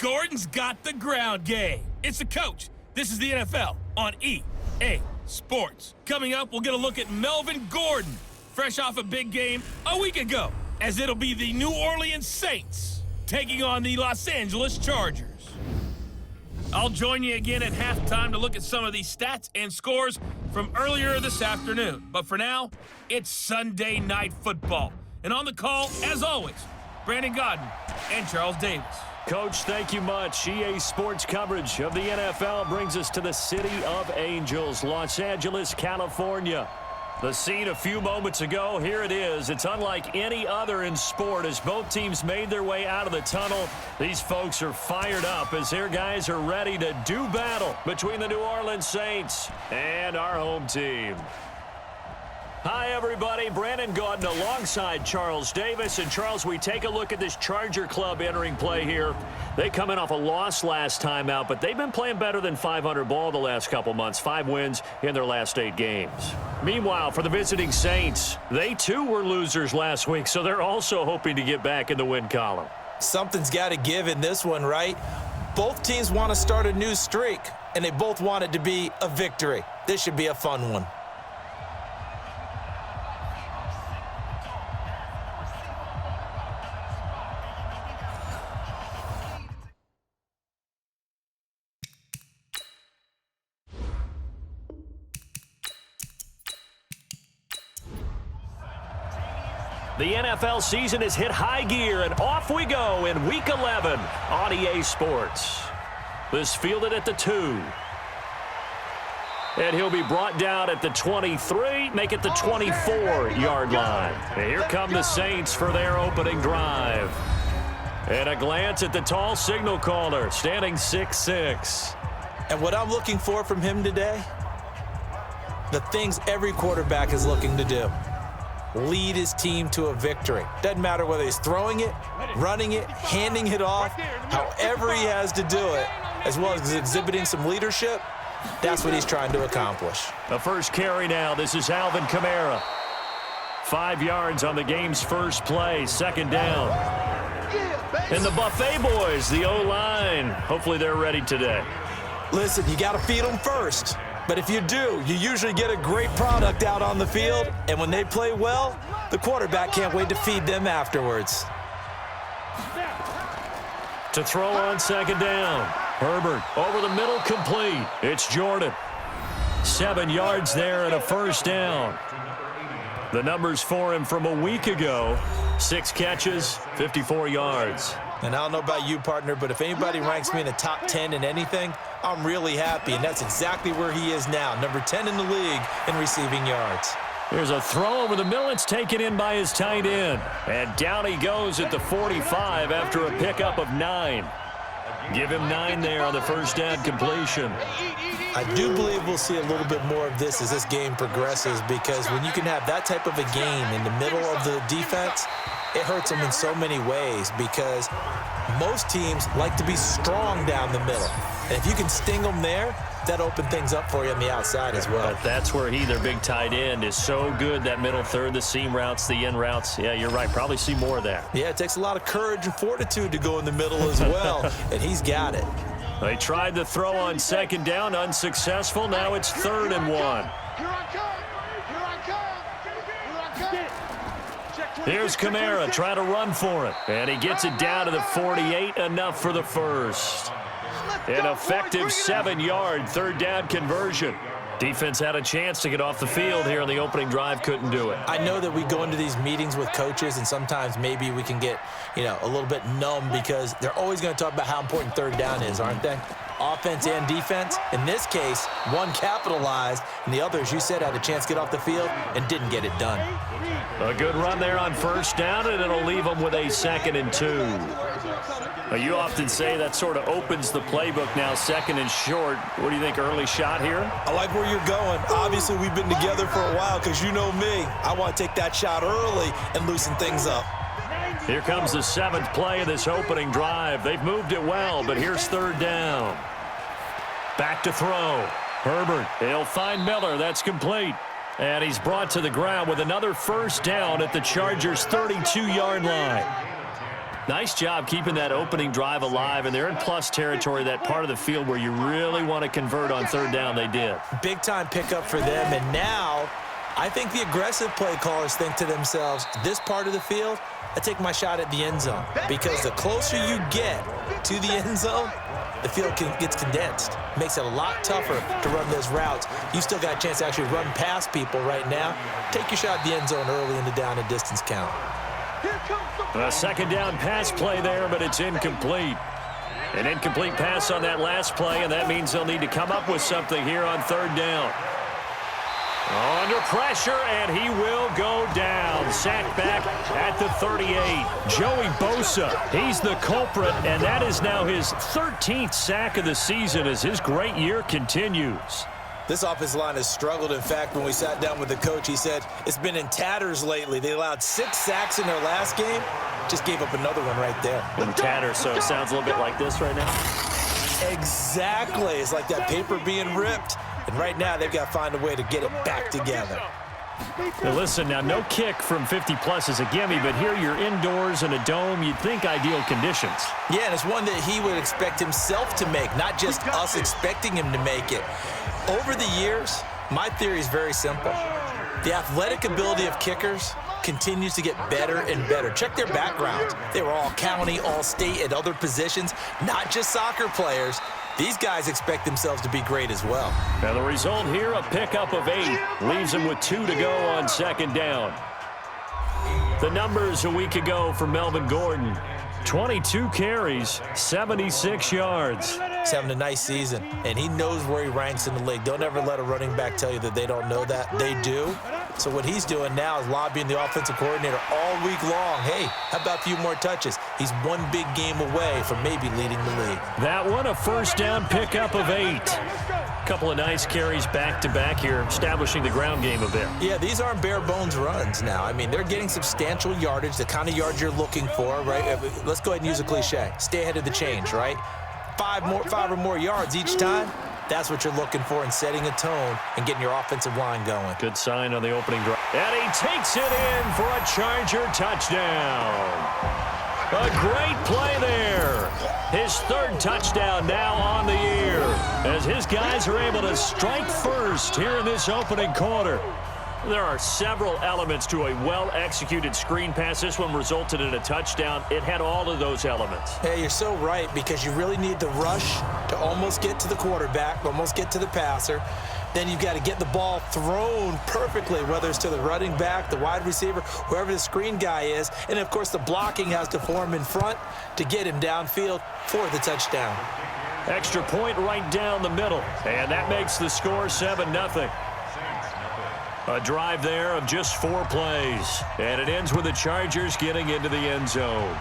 Gordon's got the ground game. It's the coach. This is the NFL on EA Sports. Coming up, we'll get a look at Melvin Gordon, fresh off a big game a week ago, as it'll be the New Orleans Saints taking on the Los Angeles Chargers. I'll join you again at halftime to look at some of these stats and scores from earlier this afternoon. But for now, it's Sunday Night Football. And on the call, as always, Brandon Gaudin and Charles Davis. Coach, thank you much. EA Sports coverage of the NFL brings us to the City of Angels, Los Angeles, California. The scene a few moments ago, here it is. It's unlike any other in sport as both teams made their way out of the tunnel. These folks are fired up as their guys are ready to do battle between the New Orleans Saints and our home team. Hi, everybody. Brandon Gaudin alongside Charles Davis. And, Charles, we take a look at this Charger club entering play here. They come in off a loss last time out, but they've been playing better than 500 ball the last couple months. 5 wins in their last 8 games. Meanwhile, for the visiting Saints, they too were losers last week, so they're also hoping to get back in the win column. Something's got to give in this one, right? Both teams want to start a new streak, and they both want it to be a victory. This should be a fun one. The NFL season has hit high gear, and off we go in Week 11 on EA Sports. This fielded at the 2. And he'll be brought down at the 23, make it the 24-yard line. And here come the Saints for their opening drive. And a glance at the tall signal caller, standing 6'6". And what I'm looking for from him today, the things every quarterback is looking to do. Lead his team to a victory. Doesn't matter whether he's throwing it, running it, handing it off, however he has to do it, as well as exhibiting some leadership, that's what he's trying to accomplish. The first carry now. This is Alvin Kamara. 5 yards on the game's first play, second down. And the Buffet boys, the O-line, hopefully they're ready today. Listen, you got to feed them first. But if you do, you usually get a great product out on the field, and when they play well, the quarterback can't wait to feed them afterwards. To throw on second down. Herbert over the middle, complete. It's Jordan. 7 yards there and a first down. The numbers for him from a week ago, 6 catches, 54 yards. And I don't know about you, partner, but if anybody ranks me in the top 10 in anything, I'm really happy, and that's exactly where he is now, number 10 in the league in receiving yards. There's a throw over the middle. It's taken in by his tight end. And down he goes at the 45 after a pickup of 9. Give him 9 there on the first down completion. I do believe we'll see a little bit more of this as this game progresses, because when you can have that type of a game in the middle of the defense, it hurts them in so many ways, because most teams like to be strong down the middle. And if you can sting them there, that opens things up for you on the outside as well. But that's where their big tight end, is so good, that middle third, the seam routes, the in routes. Yeah, you're right. Probably see more of that. Yeah, it takes a lot of courage and fortitude to go in the middle as well, and he's got it. They tried the throw on second down, unsuccessful. Now it's 3rd and 1. Here's Kamara, trying to run for it. And he gets it down to the 48, enough for the first. An effective 7-yard third down conversion. Defense had a chance to get off the field here on the opening drive, couldn't do it. I know that we go into these meetings with coaches, and sometimes maybe we can get, a little bit numb, because they're always going to talk about how important third down is, aren't they? Offense and defense. In this case, one capitalized, and the other, as you said, had a chance to get off the field and didn't get it done. A good run there on first down, and it'll leave them with a 2nd and 2. You often say that sort of opens the playbook now, 2nd and short. What do you think, early shot here? I like where you're going. Obviously, we've been together for a while, because you know me. I want to take that shot early and loosen things up. Here comes the 7th play of this opening drive. They've moved it well, but here's 3rd down. Back to throw. Herbert, he'll find Miller. That's complete. And he's brought to the ground with another first down at the Chargers' 32-yard line. Nice job keeping that opening drive alive, and they're in plus territory, that part of the field where you really want to convert on third down. They did. Big-time pickup for them, and now I think the aggressive play callers think to themselves, this part of the field, I take my shot at the end zone, because the closer you get to the end zone, the field gets condensed. Makes it a lot tougher to run those routes. You still got a chance to actually run past people right now. Take your shot at the end zone early in the down and distance count. A second down pass play there, but it's incomplete. An incomplete pass on that last play, and that means they'll need to come up with something here on third down. Under pressure, and he will go down. Sacked back at the 38. Joey Bosa, he's the culprit, and that is now his 13th sack of the season as his great year continues. This offensive line has struggled. In fact, when we sat down with the coach, he said it's been in tatters lately. They allowed 6 sacks in their last game. Just gave up another one right there. In tatters, so it sounds a little bit like this right now. Exactly. It's like that paper being ripped. And right now, they've got to find a way to get it back together. Now listen, now no kick from 50-plus is a gimme, but here you're indoors in a dome. You'd think ideal conditions. Yeah, and it's one that he would expect himself to make, not just us expecting him to make it. Over the years, my theory is very simple. The athletic ability of kickers continues to get better and better. Check their backgrounds. They were all county, all state, at other positions, not just soccer players. These guys expect themselves to be great as well. Now the result here, a pickup of 8. Leaves them with 2 to go on second down. The numbers a week ago for Melvin Gordon. 22 carries, 76 yards. He's having a nice season, and he knows where he ranks in the league. Don't ever let a running back tell you that they don't know that. They do. So what he's doing now is lobbying the offensive coordinator all week long. Hey, how about a few more touches? He's one big game away from maybe leading the league. That one, a first down pickup of 8. Couple of nice carries back-to-back here, establishing the ground game a bit. Yeah, these aren't bare-bones runs now. I mean, they're getting substantial yardage, the kind of yards you're looking for, right? Let's go ahead and use a cliche. Stay ahead of the change, right? 5 or more yards each time. That's what you're looking for in setting a tone and getting your offensive line going. Good sign on the opening drive. And he takes it in for a Charger touchdown. A great play there. His 3rd touchdown now on the year as his guys are able to strike first here in this opening quarter. There are several elements to a well-executed screen pass. This one resulted in a touchdown. It had all of those elements. Hey, you're so right, because you really need the rush to almost get to the quarterback, almost get to the passer. Then you've got to get the ball thrown perfectly, whether it's to the running back, the wide receiver, whoever the screen guy is. And, of course, the blocking has to form in front to get him downfield for the touchdown. Extra point right down the middle, and that makes the score 7-0. A drive there of just 4 plays, and it ends with the Chargers getting into the end zone.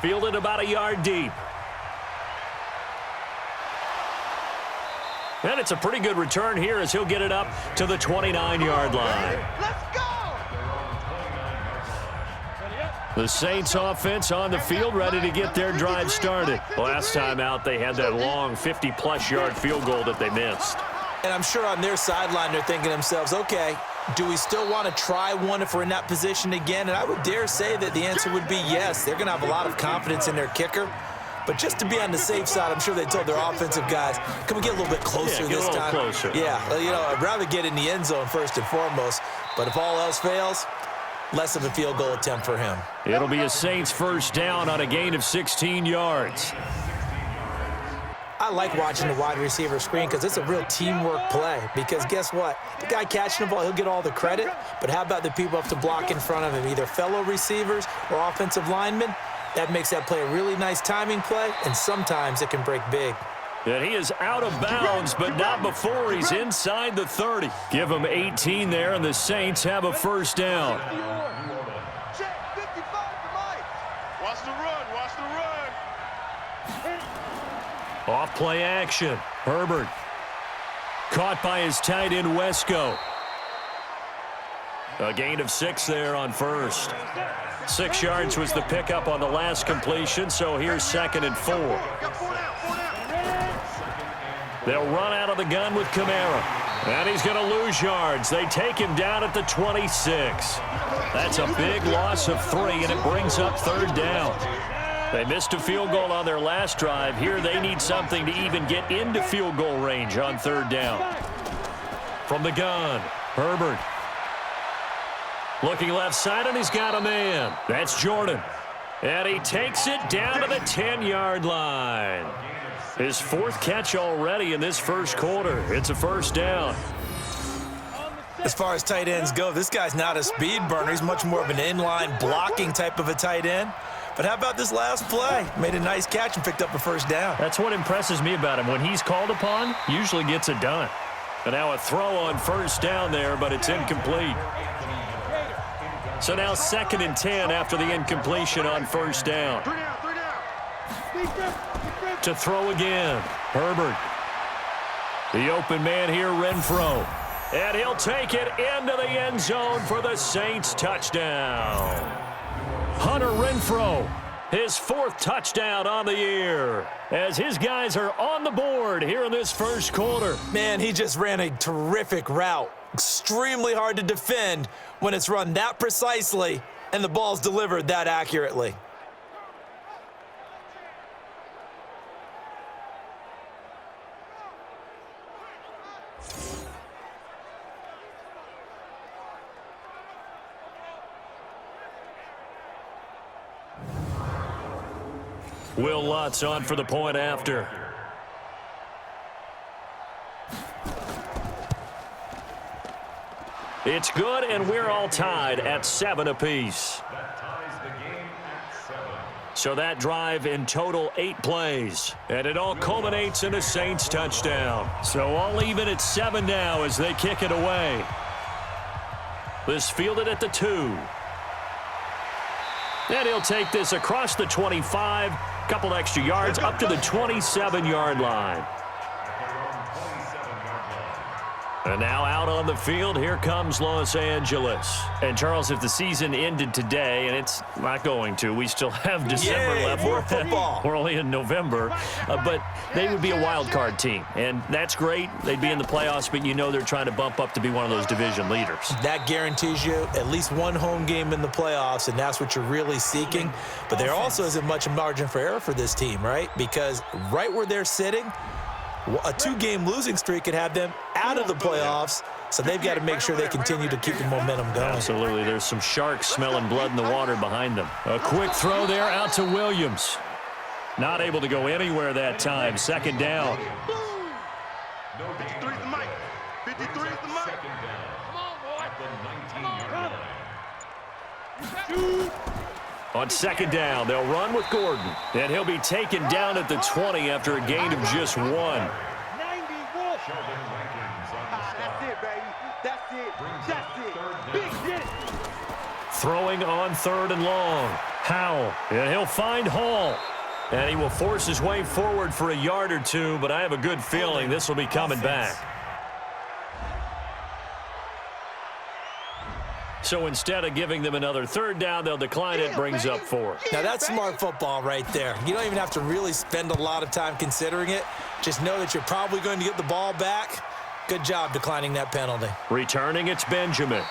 Fielded about a yard deep. And it's a pretty good return here as he'll get it up to the 29-yard line. Let's go! The Saints offense on the field, ready to get their drive started. Last time out, they had that long 50-plus yard field goal that they missed. And I'm sure on their sideline they're thinking to themselves, okay, do we still want to try one if we're in that position again? And I would dare say that the answer would be yes. They're going to have a lot of confidence in their kicker. But just to be on the safe side, I'm sure they told their offensive guys, can we get a little bit closer this time? Yeah, get a little closer. Yeah, you know, I'd rather get in the end zone first and foremost. But if all else fails, less of a field goal attempt for him. It'll be a Saints first down on a gain of 16 yards. I like watching the wide receiver screen because it's a real teamwork play. Because guess what? The guy catching the ball, he'll get all the credit. But how about the people up to block in front of him, either fellow receivers or offensive linemen? That makes that play a really nice timing play, and sometimes it can break big. And he is out of bounds, but not before he's inside the 30. Give him 18 there, and the Saints have a first down. Check 55 for Mike. Watch the run. Watch the run. Off play action. Herbert. Caught by his tight end, Wesco. A gain of 6 there on first. 6 yards was the pickup on the last completion, so here's 2nd and 4. They'll run out of the gun with Kamara. And he's going to lose yards. They take him down at the 26. That's a big loss of 3, and it brings up 3rd down. They missed a field goal on their last drive. Here they need something to even get into field goal range on 3rd down. From the gun, Herbert. Looking left side, and he's got a man. That's Jordan. And he takes it down to the 10-yard line. His 4th catch already in this first quarter. It's a 1st down. As far as tight ends go, this guy's not a speed burner. He's much more of an inline blocking type of a tight end. But how about this last play? Made a nice catch and picked up a 1st down. That's what impresses me about him. When he's called upon, usually gets it done. And now a throw on 1st down there, but it's incomplete. So now 2nd and 10 after the incompletion on 1st down. To throw again, Herbert. The open man here, Renfro. And he'll take it into the end zone for the Saints touchdown. Hunter Renfro, his 4th touchdown on the year, as his guys are on the board here in this first quarter. Man, he just ran a terrific route. Extremely hard to defend when it's run that precisely and the ball's delivered that accurately. Will Lutz on for the point after. It's good, and we're all tied at 7 apiece. So that drive in total 8 plays, and it all culminates in a Saints touchdown. So all even at 7 now as they kick it away. This fielded at the 2. And he'll take this across the 25, couple extra yards up to the 27-yard line. And now out on the field, here comes Los Angeles. And, Charles, if the season ended today, and it's not going to, we still have December left. More football. We're only in November. But they would be a wild card team, and that's great. They'd be in the playoffs, but you know they're trying to bump up to be one of those division leaders. That guarantees you at least one home game in the playoffs, and that's what you're really seeking. But there also isn't much margin for error for this team, right? Because right where they're sitting, a 2-game losing streak could have them out of the playoffs, so they've got to make sure they continue to keep the momentum going. Absolutely. There's some sharks smelling blood in the water behind them. A quick throw there out to Williams. Not able to go anywhere that time. 2nd down. 53 is the mic. 53 is the mic. On 2nd down, they'll run with Gordon. And he'll be taken down at the 20 after a gain of just 1. That's it, baby. That's it. That's it. Big hit. Throwing on 3rd and long. Howell. And he'll find Hall. And he will force his way forward for a yard or 2, but I have a good feeling this will be coming back. So instead of giving them another 3rd down, they'll decline it, brings up 4. Now, that's smart football right there. You don't even have to really spend a lot of time considering it. Just know that you're probably going to get the ball back. Good job declining that penalty. Returning, it's Benjamin.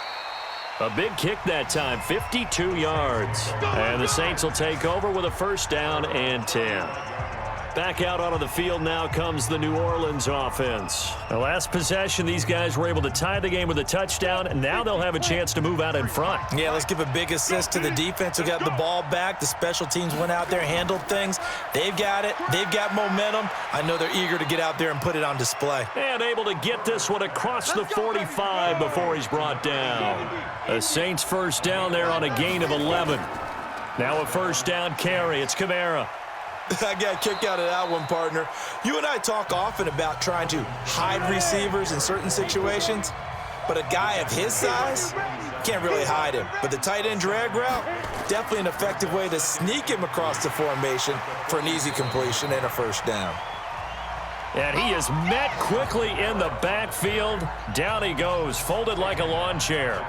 A big kick that time, 52 yards. And the Saints will take over with a 1st down and 10. Back out onto the field now comes the New Orleans offense. The last possession, these guys were able to tie the game with a touchdown, and now they'll have a chance to move out in front. Yeah, let's give a big assist to the defense who got the ball back. The special teams went out there, handled things. They've got it. They've got momentum. I know they're eager to get out there and put it on display. And able to get this one across the 45 before he's brought down. The Saints 1st down there on a gain of 11. Now a 1st down carry. It's Kamara. I got a kick out of that one, partner. You and I talk often about trying to hide receivers in certain situations, but a guy of his size can't really hide him. But the tight end drag route, definitely an effective way to sneak him across the formation for an easy completion and a 1st down. And he is met quickly in the backfield. Down he goes, folded like a lawn chair.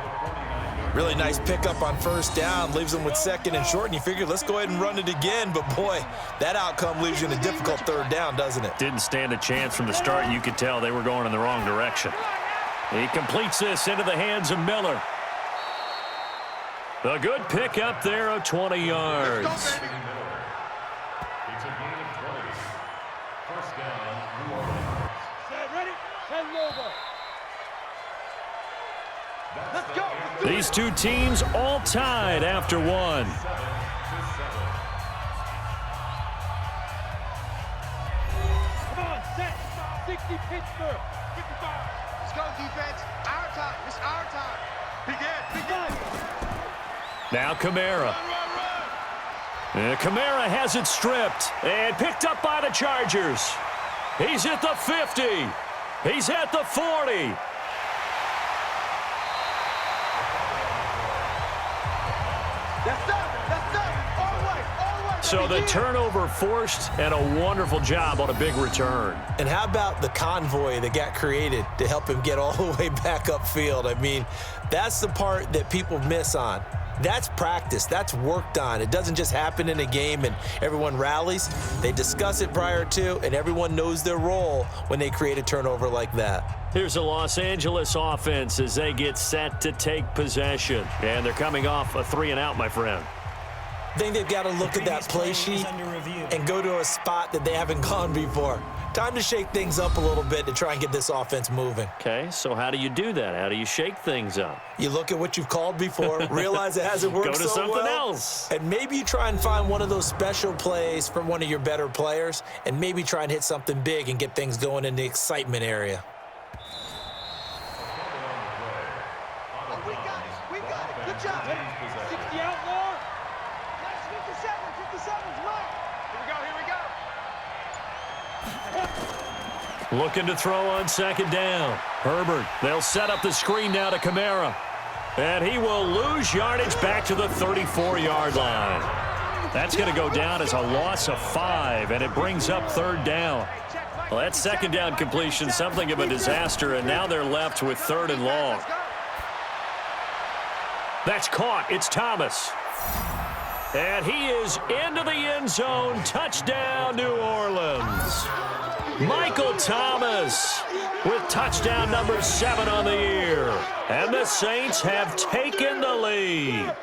Really nice pickup on 1st down. Leaves them with 2nd and short, and you figure, let's go ahead and run it again. But, boy, that outcome leaves you in a difficult 3rd down, doesn't it? Didn't stand a chance from the start. You could tell they were going in the wrong direction. He completes this into the hands of Miller. A good pick up there of 20 yards. Let's go, baby. It's a gain of 20. First down, New Orleans. Set, ready? 10 over. Let's go. These two teams all tied after one. 7-7. Come on, set. 60 Pittsburgh. 55. Let's go, defense. Our time. It's our time. Begin. Now Kamara. And Kamara has it stripped and picked up by the Chargers. He's at the 50. He's at the 40. That's up. All the way. So the turnover forced, and a wonderful job on a big return. And how about the convoy that got created to help him get all the way back upfield? I mean, that's the part that people miss on. That's practice. That's worked on. It doesn't just happen in a game and everyone rallies. They discuss it prior to, and everyone knows their role when they create a turnover like that. Here's a Los Angeles offense as they get set to take possession. And they're coming off a 3-and-out, my friend. I think they've got to look at that play sheet and go to a spot that they haven't gone before. Time to shake things up a little bit to try and get this offense moving. Okay, so how do you do that? How do you shake things up? You look at what you've called before, realize it hasn't worked Go to so something well, else. and maybe you try and find one of those special plays from one of your better players, and maybe try and hit something big and get things going in the excitement area. We got it. Good job. 60 outlaw. Nice 57's right. Here we go. Looking to throw on second down. Herbert, they'll set up the screen now to Kamara. And he will lose yardage back to the 34-yard line. That's going to go down as a loss of 5, and it brings up third down. Well, that second down completion, something of a disaster, and now they're left with 3rd and long. That's caught. It's Thomas. And he is into the end zone. Touchdown, New Orleans. Michael Thomas with touchdown number 7 on the year. And the Saints have taken the lead.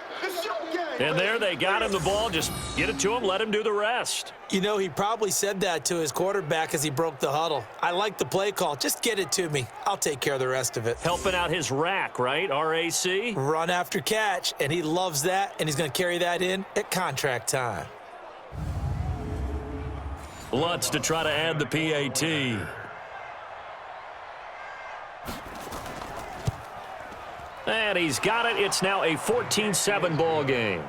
And there they got him the ball. Just get it to him, let him do the rest. You know, he probably said that to his quarterback as he broke the huddle. I like the play call. Just get it to me. I'll take care of the rest of it. Helping out his rack, right? RAC? Run after catch, and he loves that, and he's going to carry that in at contract time. Lutz to try to add the PAT. And he's got it. It's now a 14-7 ball game.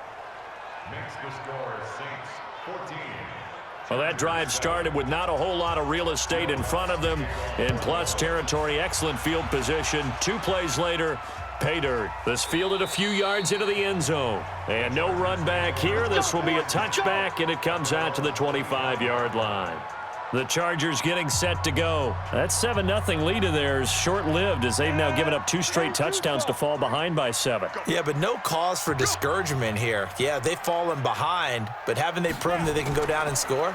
Next to score, Saints 14. Well, that drive started with not a whole lot of real estate in front of them. In plus territory, excellent field position. 2 plays later, pay dirt. This fielded a few yards into the end zone. And no run back here. This will be a touchback, and it comes out to the 25-yard line. The Chargers getting set to go. That 7-0 lead of theirs short-lived as they've now given up 2 straight touchdowns to fall behind by 7. Yeah, but no cause for discouragement here. Yeah, they've fallen behind, but haven't they proven that they can go down and score?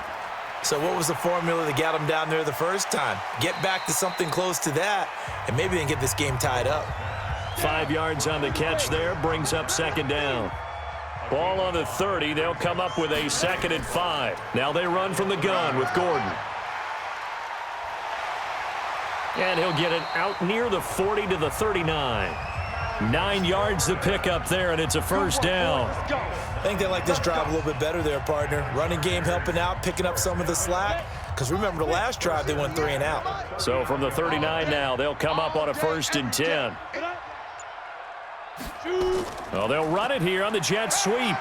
So what was the formula that got them down there the first time? Get back to something close to that, and maybe they can get this game tied up. 5 yards on the catch there, brings up second down. Ball on the 30. They'll come up with a 2nd and 5. Now they run from the gun with Gordon. And he'll get it out near the 40 to the 39. 9 yards to pick up there, and it's a first down. I think they like this drive a little bit better there, partner. Running game helping out, picking up some of the slack. Because remember, the last drive they went 3 and out. So from the 39 now, they'll come up on a 1st and 10. Well, they'll run it here on the jet sweep.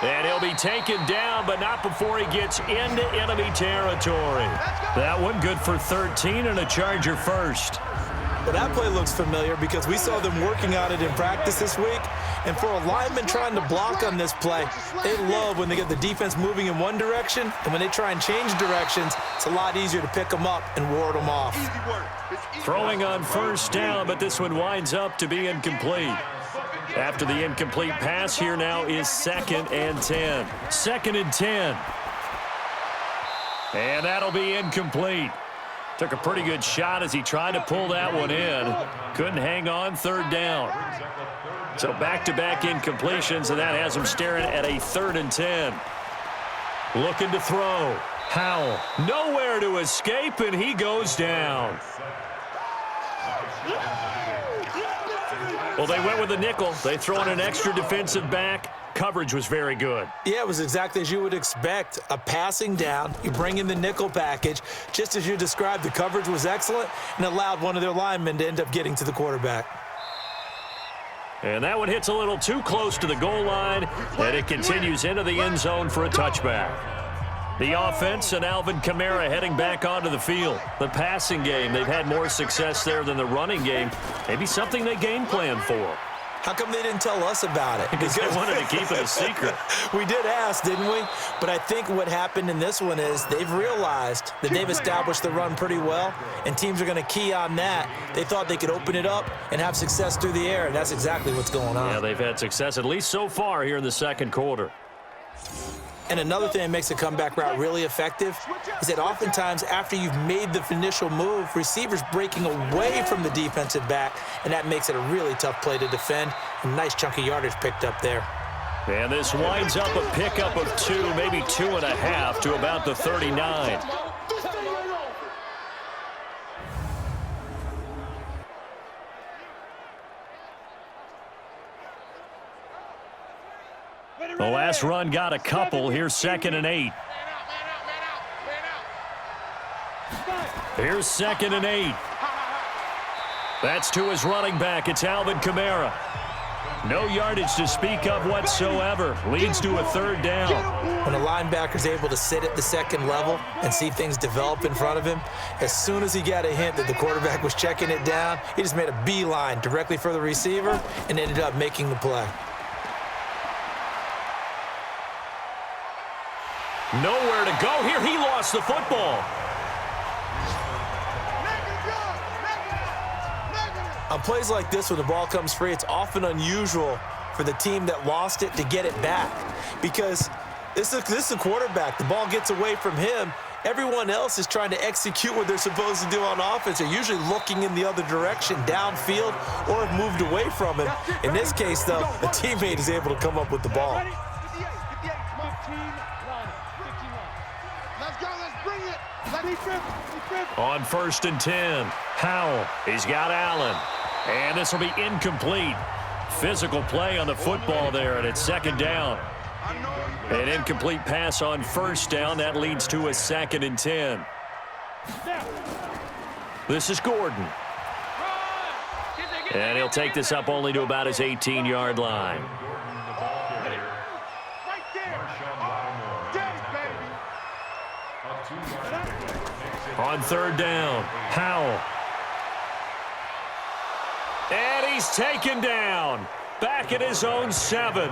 And he'll be taken down, but not before he gets into enemy territory. That one good for 13 and a Charger first. Well, that play looks familiar because we saw them working on it in practice this week. And for a lineman trying to block on this play, they love when they get the defense moving in one direction. And when they try and change directions, it's a lot easier to pick them up and ward them off. Throwing on first down, but this one winds up to be incomplete. After the incomplete pass, here now is 2nd and 10. 2nd and 10. And that'll be incomplete. Took a pretty good shot as he tried to pull that one in. Couldn't hang on, third down. So back-to-back incompletions, and that has him staring at a 3rd and 10. Looking to throw. Howell, nowhere to escape, and he goes down. Well, they went with a nickel. They throw in an extra defensive back. Coverage was very good. Yeah, it was exactly as you would expect. A passing down, you bring in the nickel package. Just as you described, the coverage was excellent and allowed one of their linemen to end up getting to the quarterback. And that one hits a little too close to the goal line, and it continues into the end zone for a touchback. The offense and Alvin Kamara heading back onto the field. The passing game, they've had more success there than the running game. Maybe something they game plan for. How come they didn't tell us about it? Because they wanted to keep it a secret. We did ask, didn't we? But I think what happened in this one is they've realized that they've established the run pretty well, and teams are going to key on that. They thought they could open it up and have success through the air, and that's exactly what's going on. Yeah, they've had success, at least so far, here in the second quarter. And another thing that makes a comeback route really effective is that oftentimes after you've made the initial move, receivers breaking away from the defensive back, and that makes it a really tough play to defend. A nice chunk of yardage picked up there. And this winds up a pickup of 2, maybe 2.5 to about the 39. The last run got a couple. Here's 2nd and 8. Here's 2nd and 8. That's to his running back. It's Alvin Kamara. No yardage to speak of whatsoever. Leads to a 3rd down. When a linebacker's able to sit at the second level and see things develop in front of him, as soon as he got a hint that the quarterback was checking it down, he just made a beeline directly for the receiver and ended up making the play. Nowhere to go here. He lost the football. On plays like this where the ball comes free, it's often unusual for the team that lost it to get it back because this is a quarterback. The ball gets away from him. Everyone else is trying to execute what they're supposed to do on offense. They're usually looking in the other direction, downfield, or have moved away from him. In this case, though, a teammate is able to come up with the ball. On 1st and 10, Howell. He's got Allen. And this will be incomplete. Physical play on the football there, and it's 2nd down. An incomplete pass on 1st down. That leads to a 2nd and 10. This is Gordon. And he'll take this up only to about his 18-yard line. On 3rd down, Howell. And he's taken down. Back at his own 7.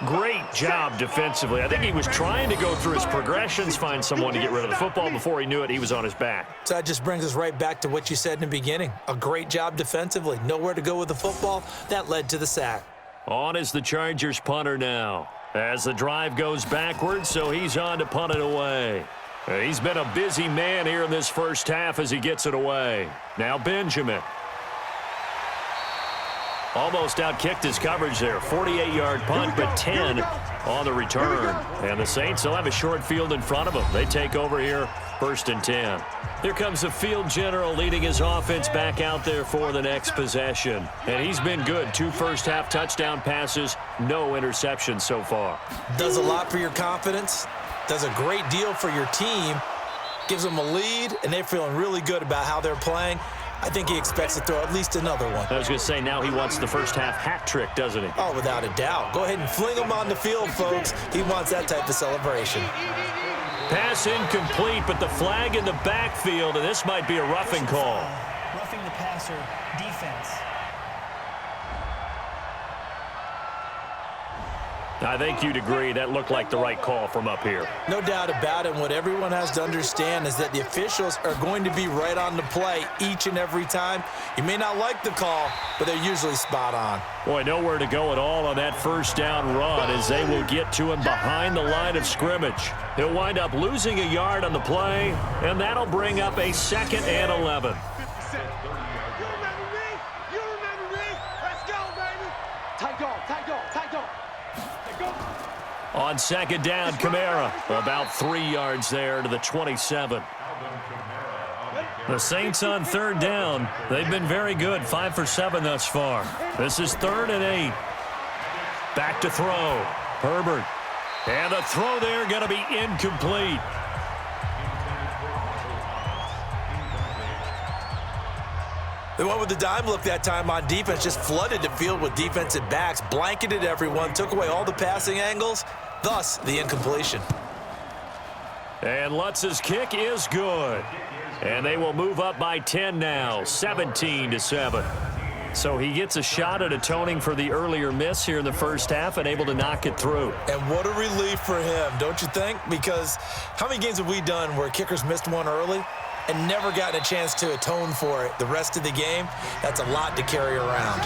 Great job defensively. I think he was trying to go through his progressions, find someone to get rid of the football. Before he knew it, he was on his back. So that just brings us right back to what you said in the beginning. A great job defensively. Nowhere to go with the football. That led to the sack. On is the Chargers punter now. As the drive goes backwards, so he's on to punt it away. He's been a busy man here in this first half as he gets it away. Now Benjamin. Almost outkicked his coverage there. 48-yard punt, but 10 on the return. And the Saints will have a short field in front of them. They take over here, 1st and 10. Here comes the field general leading his offense back out there for the next possession. And he's been good. 2 first-half touchdown passes, no interceptions so far. Does a lot for your confidence. Does a great deal for your team. Gives them a lead, and they're feeling really good about how they're playing. I think he expects to throw at least another one. I was going to say, now he wants the first-half hat trick, doesn't he? Oh, without a doubt. Go ahead and fling him on the field, folks. He wants that type of celebration. Pass incomplete, but the flag in the backfield, and this might be a roughing call. Roughing the passer defense. I think you'd agree that looked like the right call from up here. No doubt about it. And what everyone has to understand is that the officials are going to be right on the play each and every time. You may not like the call, but they're usually spot on. Boy, nowhere to go at all on that first down run as they will get to him behind the line of scrimmage. He'll wind up losing a yard on the play, and that'll bring up a 2nd and 11. On 2nd down, Kamara, about 3 yards there to the 27. The Saints on 3rd down. They've been very good, 5 for 7 thus far. This is 3rd and 8. Back to throw. Herbert. And the throw there going to be incomplete. They went with the dime look that time on defense, just flooded the field with defensive backs, blanketed everyone, took away all the passing angles, thus the incompletion. And Lutz's kick is good. And they will move up by 10 now, 17-7. So he gets a shot at atoning for the earlier miss here in the first half and able to knock it through. And what a relief for him, don't you think? Because how many games have we done where kickers missed one early and never gotten a chance to atone for it the rest of the game? That's a lot to carry around.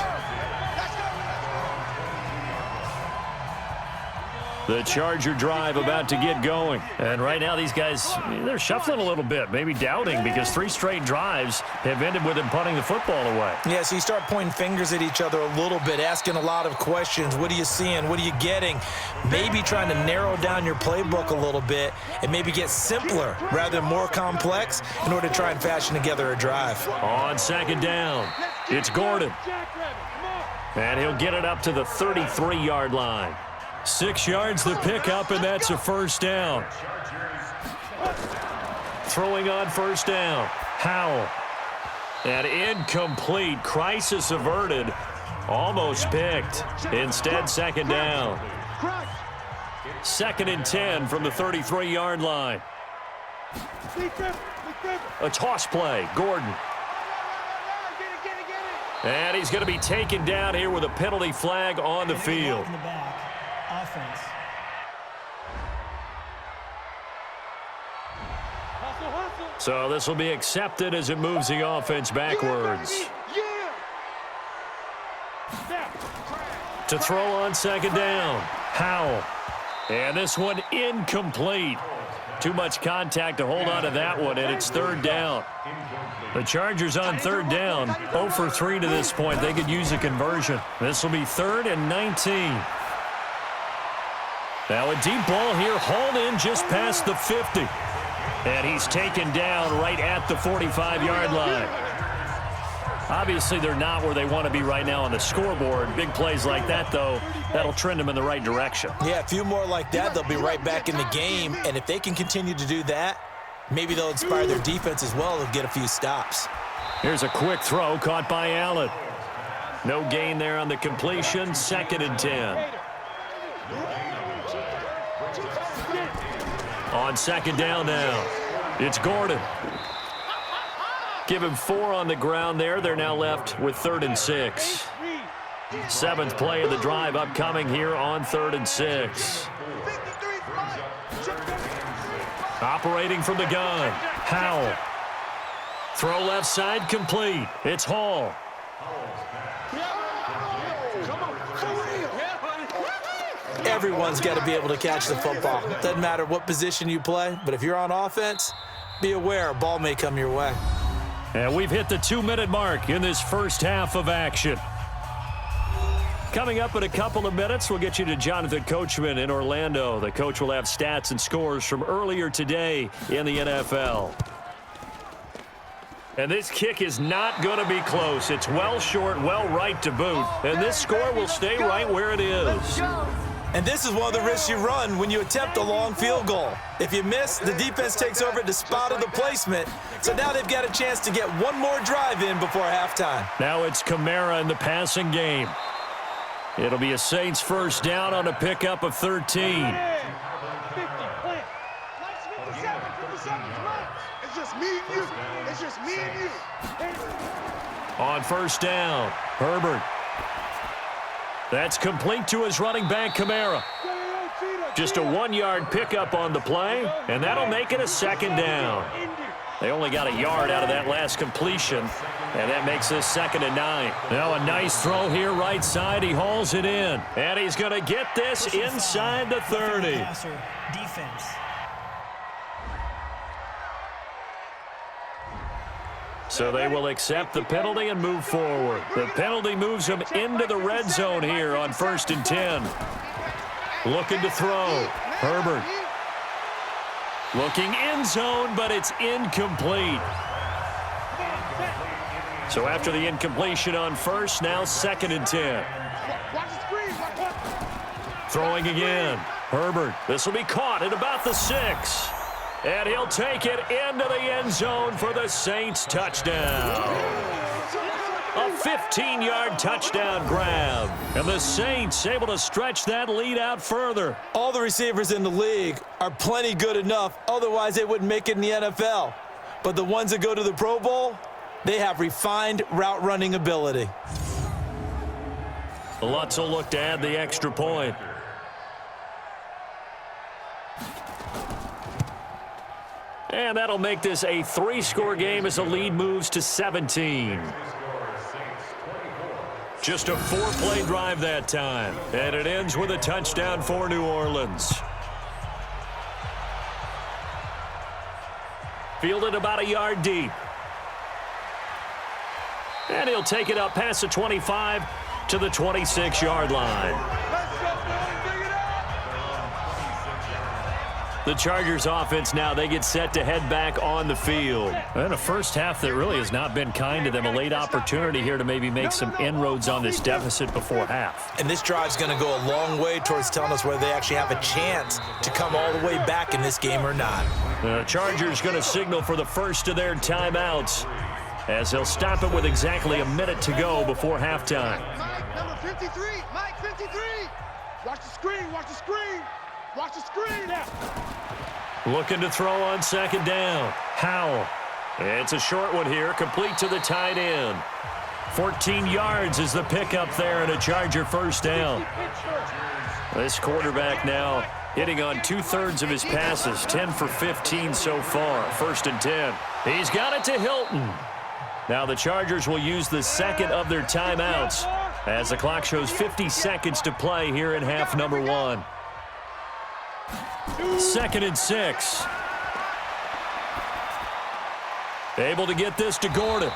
The Charger drive about to get going. And right now these guys, they're shuffling a little bit, maybe doubting, because 3 straight drives have ended with them punting the football away. Yeah, so you start pointing fingers at each other a little bit, asking a lot of questions. What are you seeing? What are you getting? Maybe trying to narrow down your playbook a little bit and maybe get simpler rather than more complex in order to try and fashion together a drive. On 2nd down, it's Gordon. And he'll get it up to the 33-yard line. 6 yards to pick up, and that's a first down. Throwing on first down, Howell. And incomplete. Crisis averted. Almost picked. Instead, 2nd down. 2nd and 10 from the 33-yard line. A toss play, Gordon. And he's going to be taken down here with a penalty flag on the field. Offense. So this will be accepted as it moves the offense backwards. To throw on 2nd down, Howell. And this one incomplete. Too much contact to hold on to that one, and it's 3rd down. The Chargers on 3rd down, 0 for 3 to this point. They could use a conversion. This will be 3rd and 19. Now a deep ball here, hauled in just past the 50. And he's taken down right at the 45-yard line. Obviously, they're not where they want to be right now on the scoreboard. Big plays like that, though, that'll trend them in the right direction. Yeah, a few more like that, they'll be right back in the game. And if they can continue to do that, maybe they'll inspire their defense as well to get a few stops. Here's a quick throw caught by Allen. No gain there on the completion, 2nd and 10. On 2nd down now, it's Gordon. Give him 4 on the ground there. They're now left with 3rd and 6. 7th play of the drive upcoming here on 3rd and 6. Operating from the gun, Howell. Throw left side complete. It's Hall. Everyone's got to be able to catch the football. Doesn't matter what position you play, but if you're on offense, be aware a ball may come your way. And we've hit the 2-minute mark in this first half of action. Coming up in a couple of minutes, we'll get you to Jonathan Coachman in Orlando. The coach will have stats and scores from earlier today in the NFL. And this kick is not going to be close. It's well short, well right to boot. And this score will stay right where it is. And this is one of the risks you run when you attempt a long field goal. If you miss, the defense takes over at the spot of the placement. So now they've got a chance to get one more drive in before halftime. Now it's Kamara in the passing game. It'll be a Saints first down on a pickup of 13. It's just me and you. It's just me and you. On first down, Herbert. That's complete to his running back, Kamara. Just a 1-yard pickup on the play, and that'll make it a second down. They only got a yard out of that last completion, and that makes this 2nd and 9. Now a nice throw here right side. He hauls it in, and he's going to get this inside the 30. Defense. So they will accept the penalty and move forward. The penalty moves them into the red zone here on 1st and 10. Looking to throw. Herbert. Looking end zone, but it's incomplete. So after the incompletion on 1st, now 2nd and 10. Throwing again. Herbert. This will be caught at about the 6. And he'll take it into the end zone for the Saints touchdown. A 15-yard touchdown grab. And the Saints able to stretch that lead out further. All the receivers in the league are plenty good enough. Otherwise, they wouldn't make it in the NFL. But the ones that go to the Pro Bowl, they have refined route running ability. Lutz will look to add the extra point. And that'll make this a 3-score game as the lead moves to 17. Just a 4-play drive that time. And it ends with a touchdown for New Orleans. Fielded about a yard deep. And he'll take it up past the 25 to the 26-yard line. The Chargers offense now, they get set to head back on the field. And a first half that really has not been kind to them. A late opportunity here to maybe make some inroads on this deficit before half. And this drive's going to go a long way towards telling us whether they actually have a chance to come all the way back in this game or not. The Chargers going to signal for the first of their timeouts as they'll stop it with exactly a minute to go before halftime. Mike, number 53. Mike, 53. Watch the screen. Watch the screen. Watch the screen. Looking to throw on 2nd down. Howell. It's a short one here, complete to the tight end. 14 yards is the pickup there and a Charger first down. This quarterback now hitting on 2/3 of his passes, 10 for 15 so far. 1st and 10. He's got it to Hilton. Now the Chargers will use the 2nd of their timeouts as the clock shows 50 seconds to play here in half number 1. 2nd and 6. Able to get this to Gordon.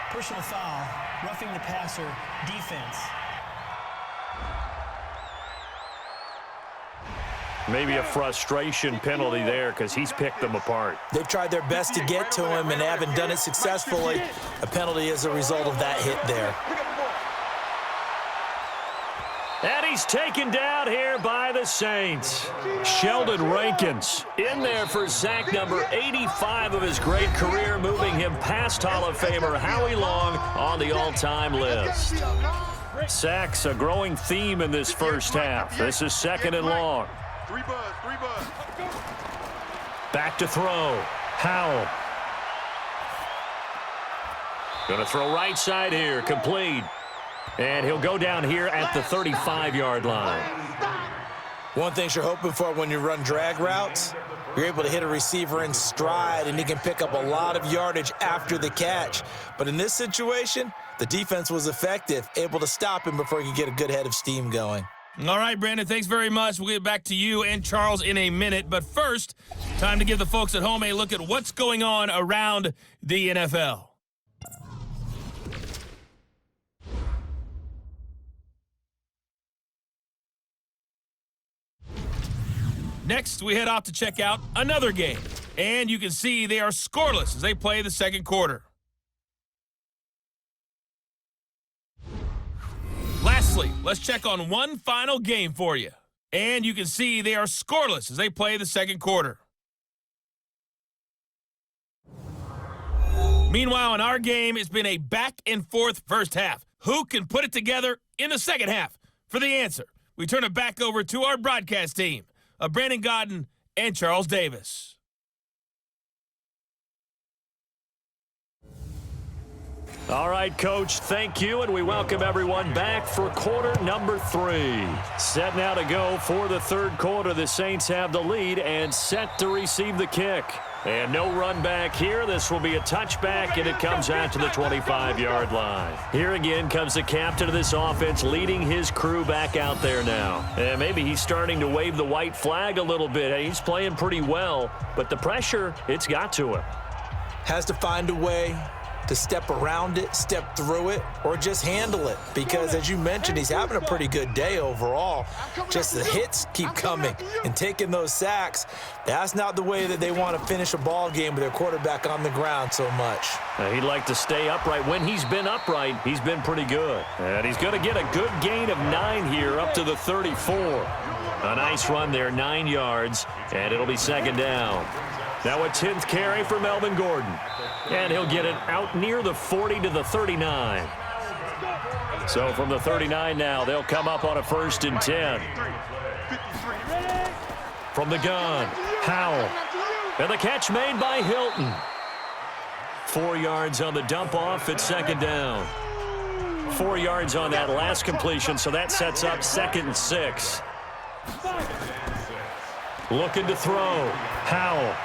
Personal foul, roughing the passer, defense. Maybe a frustration penalty there because he's picked them apart. They've tried their best to get to him and haven't done it successfully. A penalty as a result of that hit there. And he's taken down here by the Saints. Sheldon Rankins in there for sack number 85 of his great career, moving him past Hall of Famer Howie Long on the all-time list. Sacks a growing theme in this first half. This is 2nd and long. Back to throw. Howell. Going to throw right side here, complete. And he'll go down here at the 35-yard line. One thing you're hoping for when you run drag routes, you're able to hit a receiver in stride, and he can pick up a lot of yardage after the catch. But in this situation, the defense was effective, able to stop him before he could get a good head of steam going. All right, Brandon, thanks very much. We'll get back to you and Charles in a minute. But first, time to give the folks at home a look at what's going on around the NFL. Next, we head off to check out another game. And you can see they are scoreless as they play the 2nd quarter. Lastly, let's check on one final game for you. And you can see they are scoreless as they play the 2nd quarter. Meanwhile, in our game, it's been a back-and-forth first half. Who can put it together in the 2nd half? For the answer, we turn it back over to our broadcast team of Brandon Gaudin and Charles Davis. All right, Coach, thank you, and we welcome everyone back for quarter number 3. Set now to go for the third quarter. The Saints have the lead and set to receive the kick. And no run back here. This will be a touchback, and it comes out to the 25-yard line. Here again comes the captain of this offense leading his crew back out there now. And maybe he's starting to wave the white flag a little bit. He's playing pretty well, but the pressure, it's got to him. Has to find a way to step around it, step through it, or just handle it. Because as you mentioned, he's having a pretty good day overall. Just the hits keep coming and taking those sacks. That's not the way that they want to finish a ball game with their quarterback on the ground so much. He'd like to stay upright. When he's been upright, he's been pretty good. And he's going to get a good gain of 9 here up to the 34. A nice run there, 9 yards, and it'll be second down. Now a 10th carry for Melvin Gordon. And he'll get it out near the 40 to the 39. So from the 39 now, they'll come up on a 1st and 10. From the gun, Howell. And the catch made by Hilton. 4 yards on the dump off at second down. 4 yards on that last completion, so that sets up 2nd and 6. Looking to throw, Howell.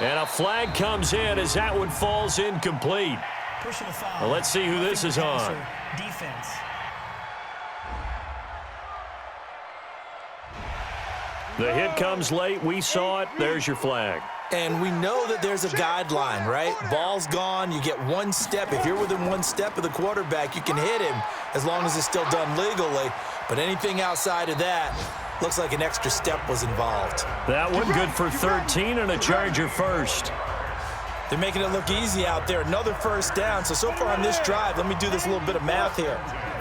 And a flag comes in as that one falls incomplete. Personal foul. Well, let's see who this is on. Defense. The hit comes late. We saw it. There's your flag. And we know that there's a guideline, right? Ball's gone. You get 1 step. If you're within 1 step of the quarterback, you can hit him as long as it's still done legally. But anything outside of that, looks like an extra step was involved. That one good for 13 and a Charger first. They're making it look easy out there. Another first down. So far on this drive, let me do this little bit of math here.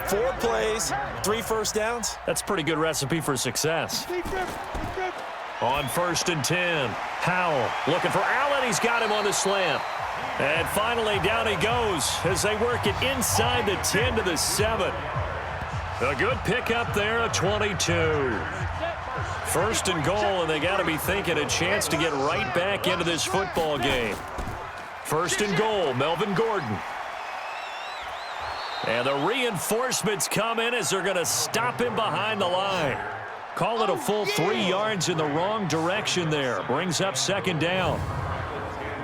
4 plays, 3 first downs. That's a pretty good recipe for success. On 1st and 10, Howell looking for Allen. He's got him on the slant. And finally down he goes as they work it inside the 10 to the 7. A good pickup there, a 22. 1st and goal, and they got to be thinking a chance to get right back into this football game. 1st and goal, Melvin Gordon. And the reinforcements come in as they're going to stop him behind the line. Call it a full 3 yards in the wrong direction there. Brings up 2nd down.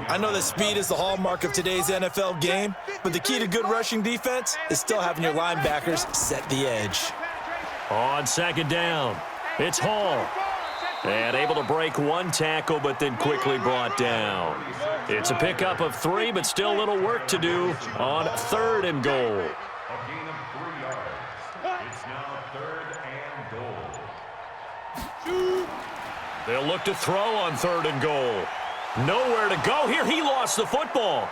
I know that speed is the hallmark of today's NFL game, but the key to good rushing defense is still having your linebackers set the edge. On 2nd down, it's Hall. And able to break 1 tackle, but then quickly brought down. It's a pickup of 3, but still a little work to do on 3rd and goal. A gain of 3 yards. It's now 3rd and goal. They'll look to throw on 3rd and goal. Nowhere to go here. He lost the football.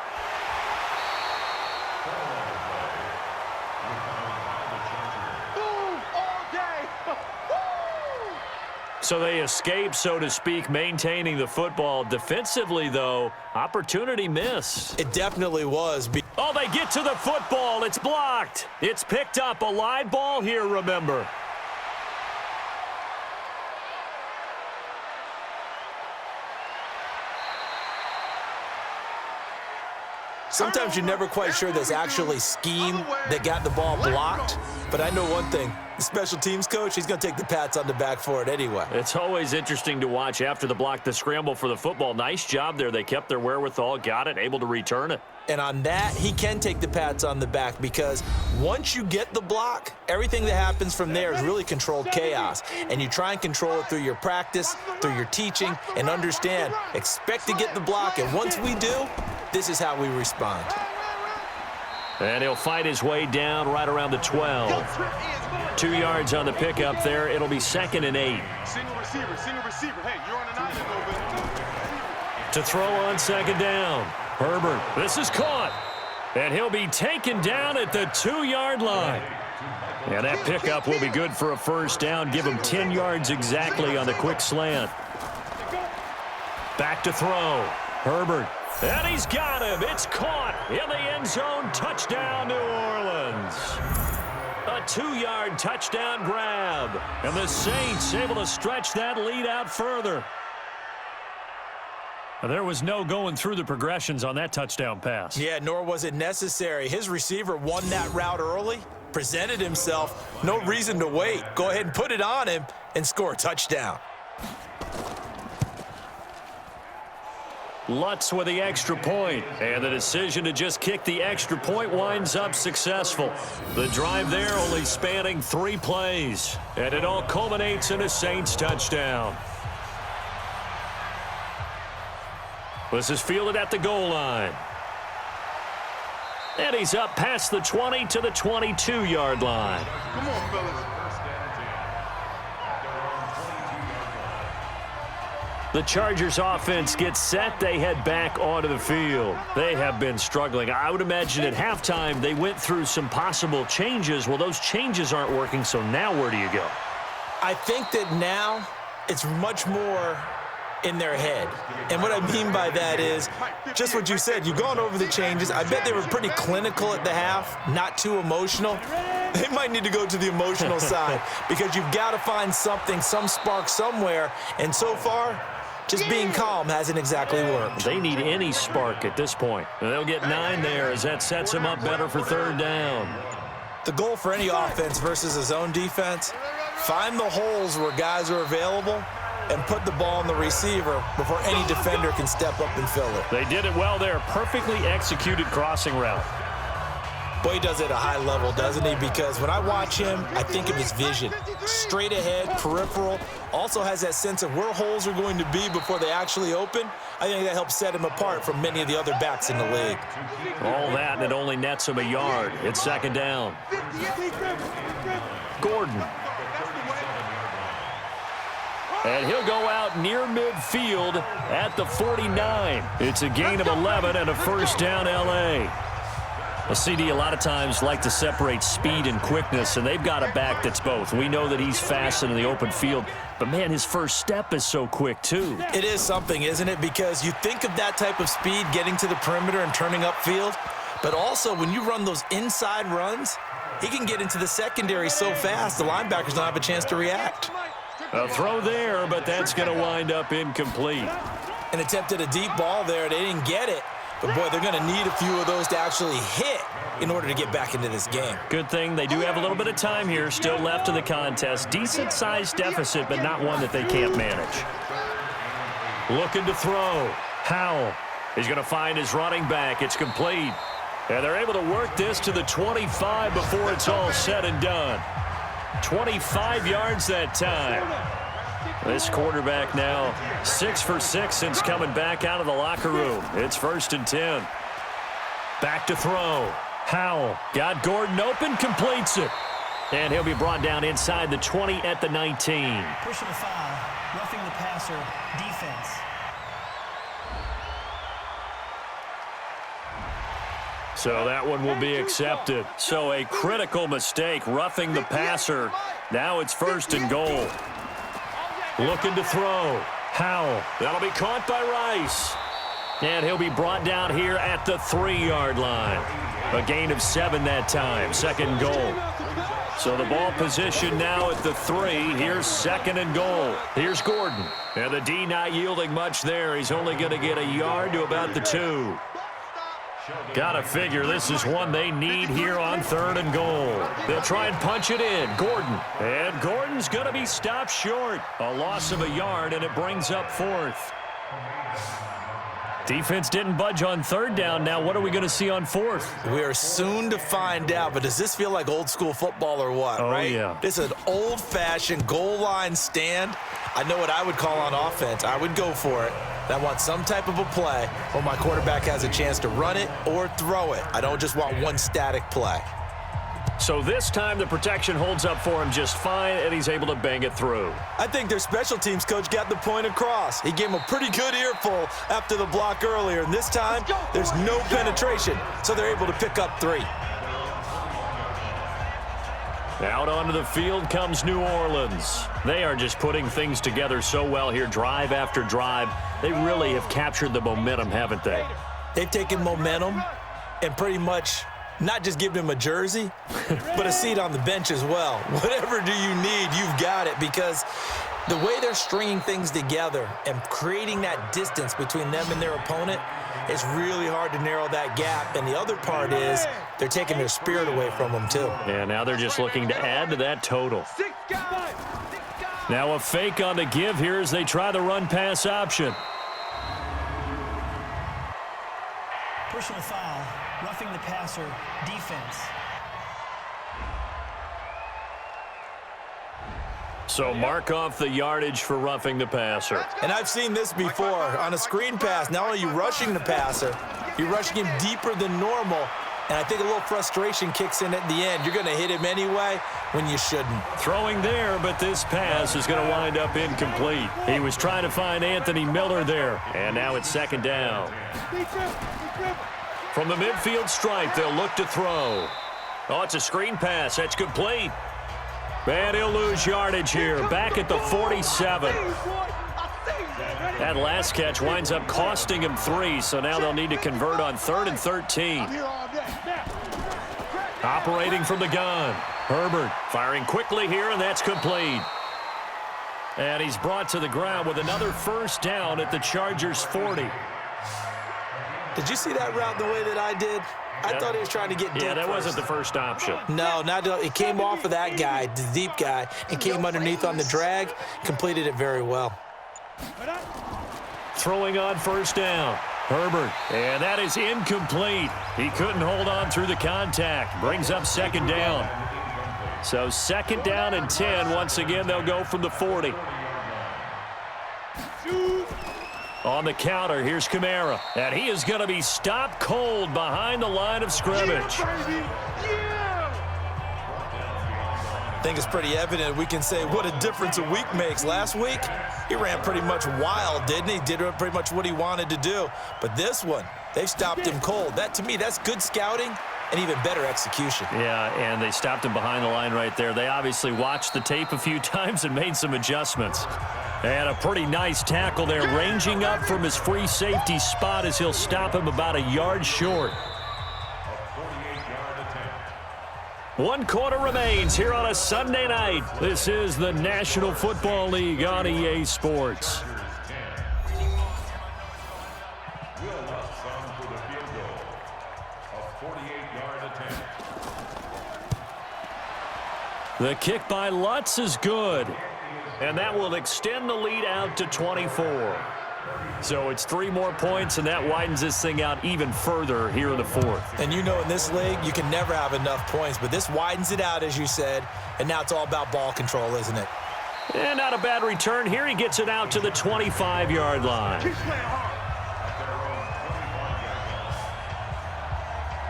So they escape, so to speak, maintaining the football. Defensively, though, opportunity missed. It definitely was. Oh, they get to the football. It's blocked. It's picked up. A live ball here, remember. Sometimes you're never quite sure there's actually scheme that got the ball blocked. But I know one thing. The special teams coach, he's going to take the pats on the back for it anyway. It's always interesting to watch after the block, the scramble for the football. Nice job there. They kept their wherewithal, got it, able to return it. And on that, he can take the pats on the back because once you get the block, everything that happens from there is really controlled chaos. And you try and control it through your practice, through your teaching, and understand, expect to get the block. And once we do, this is how we respond. And he'll fight his way down right around the 12. 2 yards on the pickup there. It'll be 2nd and 8. Single receiver. Hey, you're on an island over there. To throw on 2nd down. Herbert, this is caught. And he'll be taken down at the 2-yard line. And that pickup will be good for a first down. Give him 10 yards exactly on the quick slant. Back to throw. Herbert. And he's got him. It's caught in the end zone. Touchdown, New Orleans. A 2-yard touchdown grab. And the Saints able to stretch that lead out further. There was no going through the progressions on that touchdown pass. Yeah, nor was it necessary. His receiver won that route early, presented himself. No reason to wait. Go ahead and put it on him and score a touchdown. Lutz with the extra point, and the decision to just kick the extra point winds up successful. The drive there only spanning 3 plays, and it all culminates in a Saints touchdown. This is fielded at the goal line. And he's up past the 20 to the 22-yard line. Come on, fellas. The Chargers offense gets set. They head back onto the field. They have been struggling. I would imagine at halftime they went through some possible changes. Well, those changes aren't working, so now where do you go? I think that now it's much more in their head. And what I mean by that is just what you said. You've gone over the changes. I bet they were pretty clinical at the half, not too emotional. They might need to go to the emotional side because you've got to find something, some spark somewhere. And so far, just being calm hasn't exactly worked. They need any spark at this point. And they'll get 9 there as that sets them up better for 3rd down. The goal for any offense versus a zone defense, find the holes where guys are available and put the ball on the receiver before any defender can step up and fill it. They did it well there. Perfectly executed crossing route. Boy, he does it at a high level, doesn't he? Because when I watch him, I think of his vision. Straight ahead, peripheral. Also has that sense of where holes are going to be before they actually open. I think that helps set him apart from many of the other backs in the league. All that, and it only nets him a yard. It's 2nd down. Gordon. And he'll go out near midfield at the 49. It's a gain of 11 and a 1st down, L.A. A CD a lot of times like to separate speed and quickness, and they've got a back that's both. We know that he's fast in the open field, but, man, his first step is so quick, too. It is something, isn't it? Because you think of that type of speed getting to the perimeter and turning upfield, but also when you run those inside runs, he can get into the secondary so fast the linebackers don't have a chance to react. A throw there, but that's going to wind up incomplete. And attempted a deep ball there. They didn't get it. But, boy, they're going to need a few of those to actually hit in order to get back into this game. Good thing they do have a little bit of time here still left in the contest. Decent-sized deficit, but not one that they can't manage. Looking to throw. Howell. He's going to find his running back. It's complete. And they're able to work this to the 25 before it's all said and done. 25 yards that time. This quarterback now 6 for 6 since coming back out of the locker room. It's 1st and 10. Back to throw. Howell got Gordon open, completes it. And he'll be brought down inside the 20 at the 19. Personal foul, roughing the passer, defense. So that one will be accepted. So a critical mistake, roughing the passer. Now it's 1st and goal. Looking to throw. Howell. That'll be caught by Rice. And he'll be brought down here at the 3-yard line. A gain of 7 that time. 2nd goal. So the ball position now at the 3. Here's 2nd and goal. Here's Gordon. And the D not yielding much there. He's only going to get a yard to about the 2. Gotta figure this is one they need here on 3rd and goal. They'll try and punch it in. Gordon. And Gordon's going to be stopped short. A loss of a yard, and it brings up 4th. Defense didn't budge on 3rd down. Now what are we going to see on 4th? We are soon to find out, but does this feel like old school football or what, right? Yeah. This is an old-fashioned goal line stand. I know what I would call on offense. I would go for it. I want some type of a play where my quarterback has a chance to run it or throw it. I don't just want one static play. So this time the protection holds up for him just fine, and he's able to bang it through. I think their special teams coach got the point across. He gave him a pretty good earful after the block earlier, and this time there's no penetration, so they're able to pick up 3. Out onto the field comes New Orleans. They are just putting things together so well here, drive after drive. They really have captured the momentum, haven't they? They've taken momentum and pretty much not just given him a jersey, but a seat on the bench as well. Whatever do you need, you've got it, because The way they're stringing things together and creating that distance between them and their opponent, it's really hard to narrow that gap. And the other part is they're taking their spirit away from them, too. And now they're just looking to add to that total. Now a fake on the give here as they try the run-pass option. Personal foul, roughing the passer, defense. So mark off the yardage for roughing the passer. And I've seen this before. On a screen pass, not only are you rushing the passer, you're rushing him deeper than normal. And I think a little frustration kicks in at the end. You're going to hit him anyway when you shouldn't. Throwing there, but this pass is going to wind up incomplete. He was trying to find Anthony Miller there. And now it's second down. From the midfield stripe, they'll look to throw. Oh, it's a screen pass. That's complete. And he'll lose yardage here, back at the 47. That last catch winds up costing him 3, so now they'll need to convert on 3rd and 13. Operating from the gun. Herbert firing quickly here, and that's complete. And he's brought to the ground with another first down at the Chargers' 40. Did you see that route the way that I did? I thought he was trying to get deep. Yeah, that first. wasn't the first option. No, it came off of that guy, the deep guy, and came underneath on the drag, completed it very well. Throwing on first down. Herbert, and that is incomplete. He couldn't hold on through the contact. Brings up second down. So second down and 10. Once again, they'll go from the 40. On the counter, here's Kamara. And he is going to be stopped cold behind the line of scrimmage. I think it's pretty evident. We can say what a difference a week makes. Last week, he ran pretty much wild, didn't he? Did pretty much what he wanted to do. But this one, they stopped him cold. That, to me, that's good scouting and even better execution. Yeah, and they stopped him behind the line right there. They obviously watched the tape a few times and made some adjustments. And a pretty nice tackle there, ranging up from his free safety spot as he'll stop him about a yard short. 1 quarter remains here on a Sunday night. This is the National Football League on EA Sports. The kick by Lutz is good. And that will extend the lead out to 24. So it's 3 more points, and that widens this thing out even further here in the 4th. And you know in this league, you can never have enough points, but this widens it out, as you said, and now it's all about ball control, isn't it? And not a bad return here. He gets it out to the 25-yard line.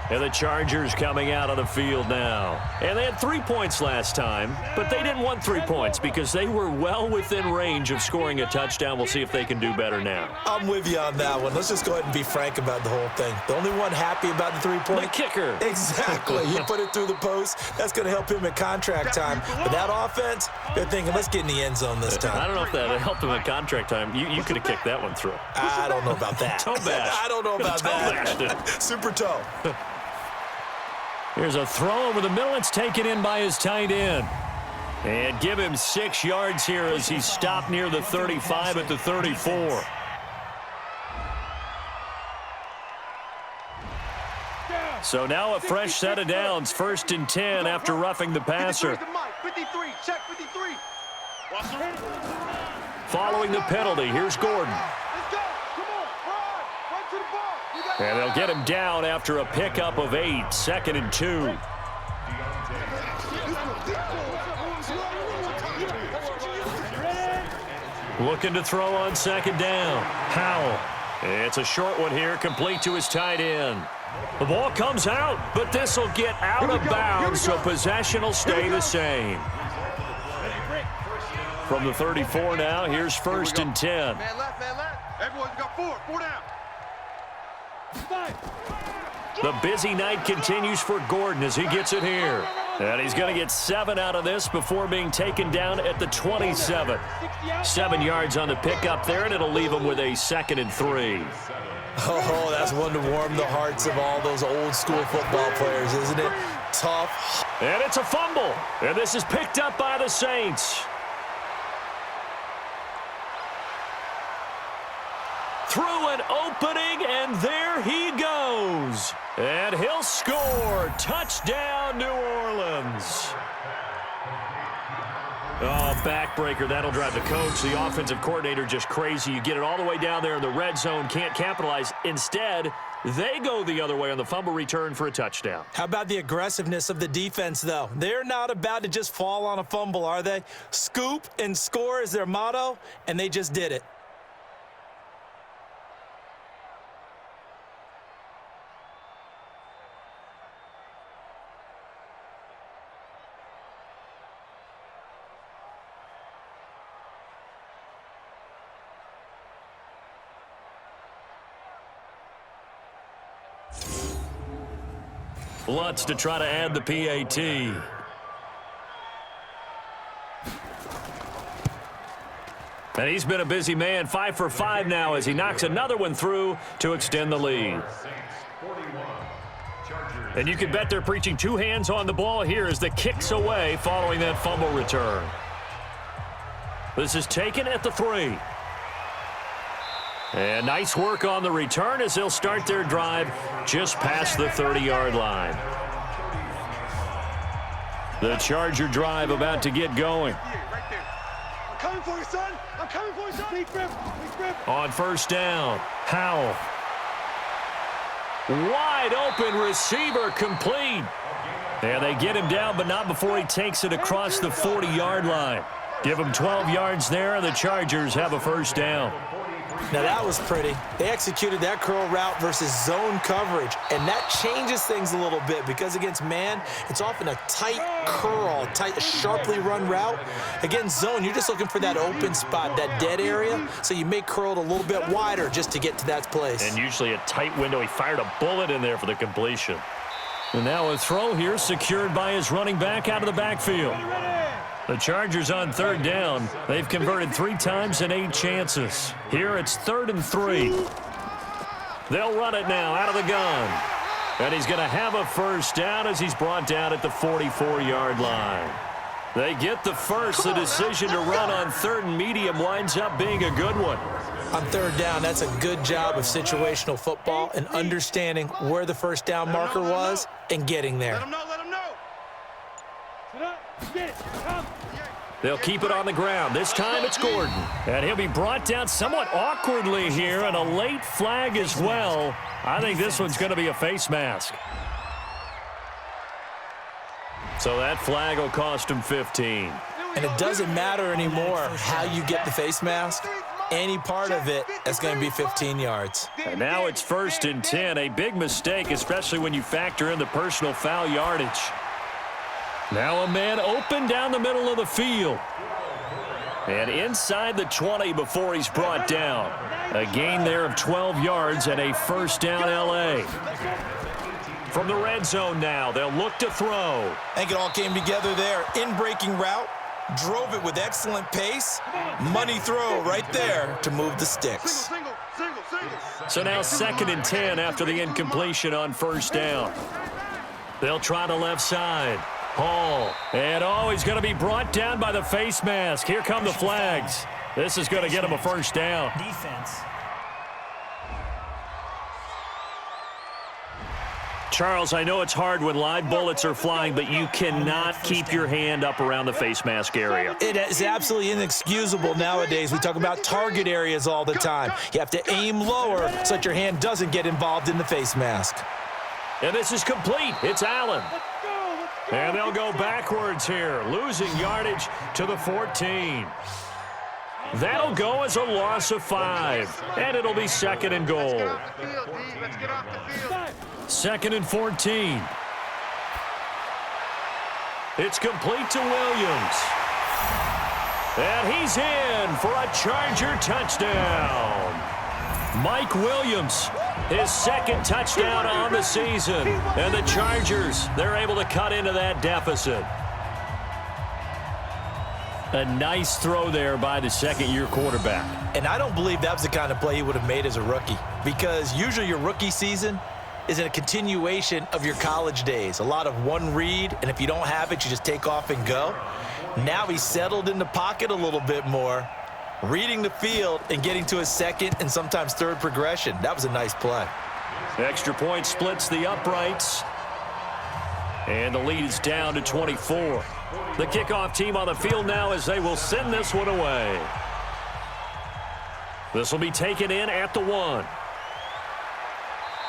And the Chargers coming out of the field now. And they had 3 points last time, but they didn't want 3 points because they were well within range of scoring a touchdown. We'll see if they can do better now. I'm with you on that one. Let's just go ahead and be frank about the whole thing. The only one happy about the 3-point? The kicker. Exactly. He put it through the post. That's going to help him at contract time. But that offense, they're thinking, let's get in the end zone this time. I don't know if that helped him at contract time. You could have kicked that one through. I don't know about that. Toe bash. I don't know about that. Bashed it. Super toe. Here's a throw over the middle. It's taken in by his tight end. And give him 6 yards here as he's stopped near the 35 at the 34. So now a fresh set of downs. 1st and 10 after roughing the passer. 53, check 53. Following the penalty, here's Gordon. Let's go. Come on, run to the ball. And they'll get him down after a pickup of 8. 2nd and 2. Looking to throw on 2nd down. Howell. It's a short one here, complete to his tight end. The ball comes out, but this will get out of bounds, so possession will stay the same. From the 34 now, here's 1st and 10. Man left, man left. Everyone's got 4 down. The busy night continues for Gordon as he gets it here. And he's going to get 7 out of this before being taken down at the 27. 7 yards on the pickup there, and it'll leave him with a 2nd and 3. Oh, that's one to warm the hearts of all those old school football players, isn't it? Tough. And it's a fumble. And this is picked up by the Saints. opening, and there he goes. And he'll score. Touchdown, New Orleans. Oh, backbreaker. That'll drive the coach, the offensive coordinator, just crazy. You get it all the way down there in the red zone, can't capitalize. Instead, they go the other way on the fumble return for a touchdown. How about the aggressiveness of the defense, though? They're not about to just fall on a fumble, are they? Scoop and score is their motto, and they just did it. Lutz to try to add the PAT. And he's been a busy man, 5 for 5 now as he knocks another one through to extend the lead. And you can bet they're preaching two hands on the ball here as the kick's away following that fumble return. This is taken at the 3. And nice work on the return as they'll start their drive just past the 30-yard line. The Charger drive about to get going. I'm coming for you, son. I'm coming for you, son. Big grip. On first down, Howell. Wide open receiver complete. And they get him down, but not before he takes it across the 40-yard line. Give him 12 yards there, and the Chargers have a first down. Now that was pretty. They executed that curl route versus zone coverage, and that changes things a little bit because against man, it's often a tight curl, tight, sharply run route. Against zone, you're just looking for that open spot, that dead area, so you make curl it a little bit wider just to get to that place. And usually a tight window. He fired a bullet in there for the completion. And now a throw here secured by his running back out of the backfield. The Chargers on third down. They've converted 3 times in 8 chances. Here it's 3rd and 3. They'll run it now out of the gun. And he's going to have a first down as he's brought down at the 44-yard line. They get the first. The decision to run on 3rd and medium winds up being a good one. On third down, that's a good job of situational football and understanding where the first down marker was and getting there. Let him know. Sit up. Get it. Come. They'll keep it on the ground. This time it's Gordon. And he'll be brought down somewhat awkwardly here, and a late flag as well. I think this one's going to be a face mask. So that flag will cost him 15. And it doesn't matter anymore how you get the face mask. Any part of it is going to be 15 yards. And now it's 1st and 10. A big mistake, especially when you factor in the personal foul yardage. Now a man open down the middle of the field. And inside the 20 before he's brought down. A gain there of 12 yards and a first down L.A. From the red zone now, they'll look to throw. I think it all came together there. In-breaking route, drove it with excellent pace. Money throw right there to move the sticks. Single. So now 2nd and 10 after the incompletion on first down. They'll try the left side. Hall. And he's going to be brought down by the face mask. Here come the flags. This is going to get him a first down. Defense. Charles, I know it's hard when live bullets are flying, but you cannot keep your hand up around the face mask area. It is absolutely inexcusable nowadays. We talk about target areas all the time. You have to aim lower so that your hand doesn't get involved in the face mask. And this is complete. It's Allen. And they'll go backwards here, losing yardage to the 14. That'll go as a loss of 5. And it'll be 2nd and goal. Let's get off the field. 2nd and 14. It's complete to Williams. And he's in for a Charger touchdown. Mike Williams, his 2nd touchdown on the season. And the Chargers, they're able to cut into that deficit. A nice throw there by the 2nd-year quarterback. And I don't believe that was the kind of play he would have made as a rookie, because usually your rookie season is a continuation of your college days. A lot of one read, and if you don't have it, you just take off and go. Now he's settled in the pocket a little bit more, reading the field and getting to his second and sometimes third progression. That was a nice play. Extra point splits the uprights. And the lead is down to 24. The kickoff team on the field now as they will send this one away. This will be taken in at the 1.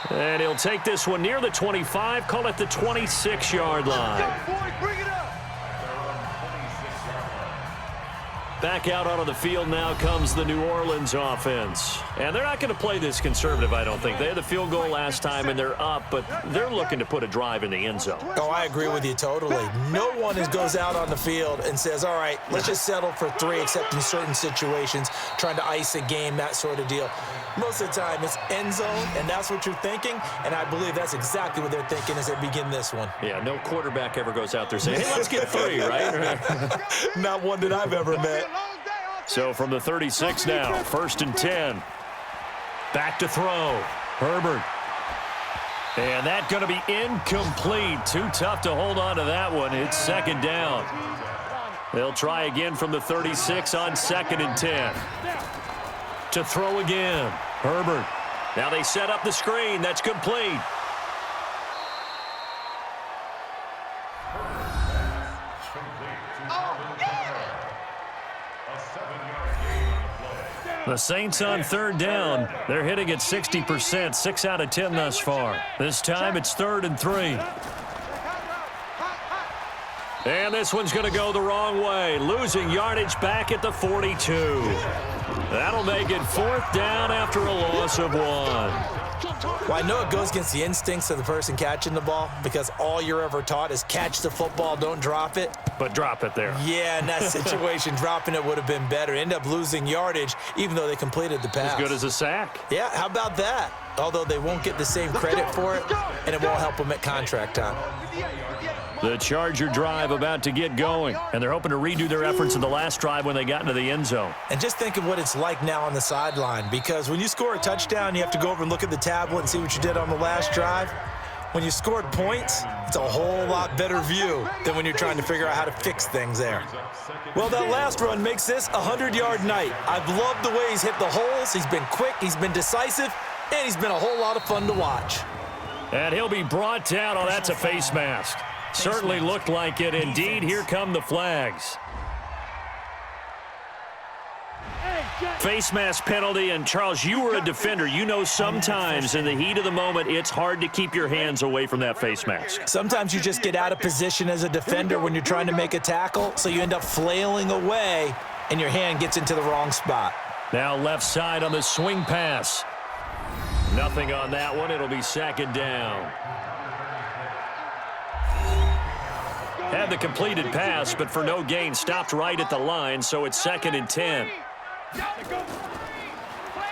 And he'll take this one near the 25, call it the 26-yard line. Bring it up. Back out onto the field now comes the New Orleans offense. And they're not going to play this conservative, I don't think. They had the field goal last time, and they're up, but they're looking to put a drive in the end zone. Oh, I agree with you totally. No one goes out on the field and says, all right, let's just settle for 3, except in certain situations, trying to ice a game, that sort of deal. Most of the time, it's end zone, and that's what you're thinking, and I believe that's exactly what they're thinking as they begin this one. Yeah, no quarterback ever goes out there saying, hey, let's get 3, right? Not one that I've ever met. So from the 36 now, 1st and 10. Back to throw. Herbert. And that's going to be incomplete. Too tough to hold on to that one. It's 2nd down. They'll try again from the 36 on 2nd and 10. To throw again. Herbert. Now they set up the screen. That's complete. The Saints on 3rd down. They're hitting at 60%, 6 out of 10 thus far. This time it's 3rd and 3. And this one's going to go the wrong way. Losing yardage back at the 42. That'll make it 4th down after a loss of 1. Well, I know it goes against the instincts of the person catching the ball because all you're ever taught is catch the football, don't drop it. But drop it there. Yeah, in that situation, dropping it would have been better. End up losing yardage, even though they completed the pass. As good as a sack. Yeah, how about that? Although they won't get the same credit for it, and it won't help them at contract time. The Charger drive about to get going, and they're hoping to redo their efforts in the last drive when they got into the end zone. And just think of what it's like now on the sideline, because when you score a touchdown, you have to go over and look at the tablet and see what you did on the last drive. When you scored points, it's a whole lot better view than when you're trying to figure out how to fix things there. Well, that last run makes this a 100-yard night. I've loved the way he's hit the holes. He's been quick, he's been decisive, and he's been a whole lot of fun to watch. And he'll be brought down. Oh, that's a face mask. Certainly looked like it. Indeed, here come the flags. Face mask penalty, and Charles, you were a defender. You know sometimes in the heat of the moment, it's hard to keep your hands away from that face mask. Sometimes you just get out of position as a defender when you're trying to make a tackle, so you end up flailing away, and your hand gets into the wrong spot. Now left side on the swing pass. Nothing on that one. It'll be 2nd down. Had the completed pass, but for no gain, stopped right at the line, so it's 2nd and 10.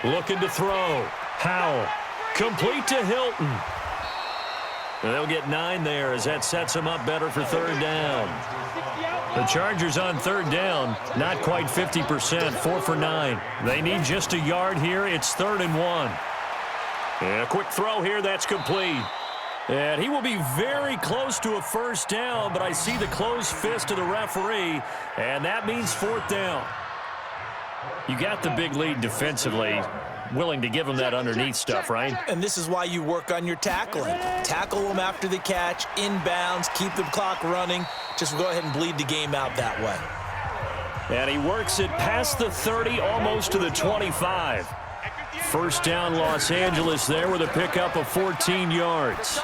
Looking to throw. Howell. Complete to Hilton. And they'll get 9 there as that sets them up better for 3rd down. The Chargers on 3rd down, not quite 50%, 4 for 9. They need just a yard here. It's 3rd and 1. And a quick throw here, that's complete. And he will be very close to a 1st down, but I see the closed fist of the referee, and that means 4th down. You got the big lead defensively, willing to give him that underneath stuff, right? And this is why you work on your tackling. Tackle them after the catch, inbounds, keep the clock running. Just go ahead and bleed the game out that way. And he works it past the 30, almost to the 25. 1st down, Los Angeles there with a pickup of 14 yards.